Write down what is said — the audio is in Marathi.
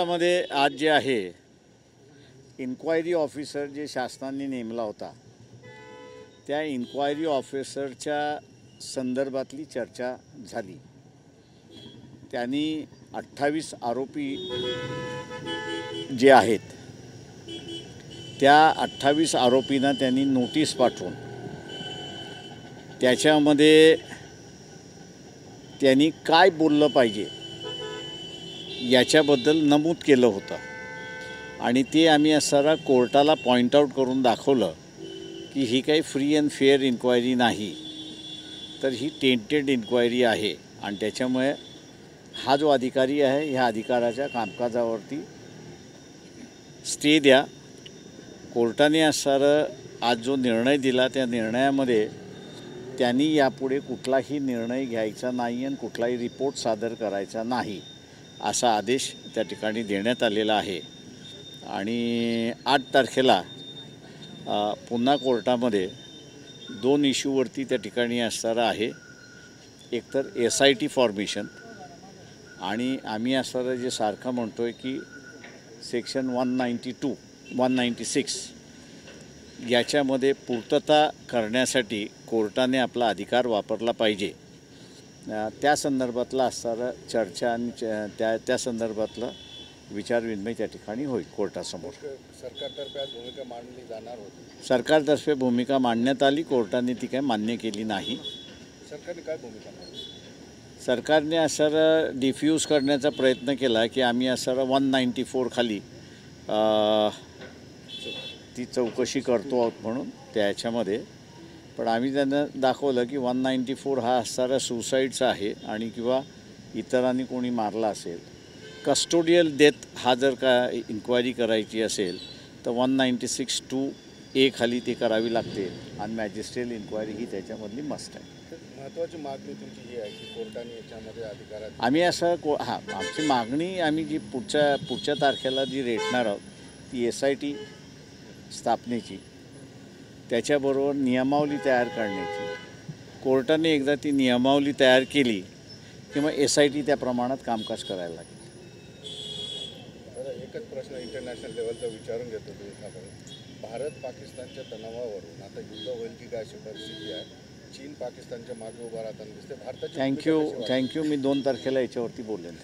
कोर्टामध्ये आज जे आहे इन्क्वायरी ऑफिसर जे शासनाने नेमला होता त्या इन्क्वायरी ऑफिसरच्या संदर्भातली चर्चा झाली। त्यांनी 28 आरोपी जे आहेत त्या 28 आरोपींना त्यांनी नोटीस पाठवून त्याच्यामध्ये त्यांनी काय बोललं पाहिजे याच्याबद्दल नमूद केलं होतं आणि ते आम्ही असं कोर्टाला पॉईंट आऊट करून दाखवलं की ही काही फ्री अँड फेअर इन्क्वायरी नाही, तर ही टेंटेड इन्क्वायरी आहे आणि त्याच्यामुळे हा जो अधिकारी आहे ह्या अधिकाराच्या कामकाजावरती स्टे द्या। कोर्टाने असं आज जो निर्णय दिला त्या निर्णयामध्ये त्यांनी यापुढे कुठलाही निर्णय घ्यायचा नाही आणि कुठलाही रिपोर्ट सादर करायचा नाही असा आदेश त्या ठिकाणी देण्यात आलेला आहे। आणि 8 तारखेला पुन्हा कोर्टामध्ये 2 इश्यूवरती त्या ठिकाणी असणार आहे। एकतर SIT फॉर्मेशन आणि आम्ही असं जे सारखं म्हणतो आहे की सेक्शन 192 196 याच्यामध्ये पूर्तता करण्यासाठी कोर्टाने आपला अधिकार वापरला पाहिजे, त्या संदर्भातला असणारा चर्चा आणि त्या संदर्भातला विचारविनिमय त्या ठिकाणी होईल कोर्टासमोर। सरकारतर्फे आज भूमिका मांडली जाणार होती। सरकारतर्फे भूमिका मांडण्यात आली, कोर्टाने ती काही मान्य केली नाही। सरकारने काय भूमिका मांडली? सरकारने असं डिफ्यूज करण्याचा प्रयत्न केला की आम्ही असं 194 खाली ती चौकशी करतो आहोत म्हणून त्याच्यामध्ये, पण आम्ही त्यांना दाखवलं की 194 हा असणारा सुसाईडचा आहे आणि किंवा इतरांनी कोणी मारला असेल, कस्टोडियल डेथ हा जर का इन्क्वायरी करायची असेल तर 196(2)(a) खाली ती करावी लागते आणि मॅजिस्ट्रियल इन्क्वायरी ही त्याच्यामधली मस्ट आहे। महत्त्वाची मागणी तुमची ही आहे की कोर्टाने याच्यामध्ये अधिकारात आम्ही असं आमची मागणी आम्ही जी पुढच्या तारखेला जी रेटणार आहोत ती SIT स्थापनेची, त्याच्याबरोबर नियमावली तयार करण्याची। कोर्टाने एकदा ती नियमावली तयार केली की मग SIT त्या प्रमाणात कामकाज करायला लागेल। एकच प्रश्न इंटरनॅशनल लेवलचा विचारून घेतो भारत पाकिस्तानच्या तणावावरून आता युद्ध होईल की काय अशी परिस्थिती आहे। चीन पाकिस्तानच्या मागे उभा राहताना दिसते। भारताची थँक्यू मी 2 तारखेला याच्यावरती बोलेन।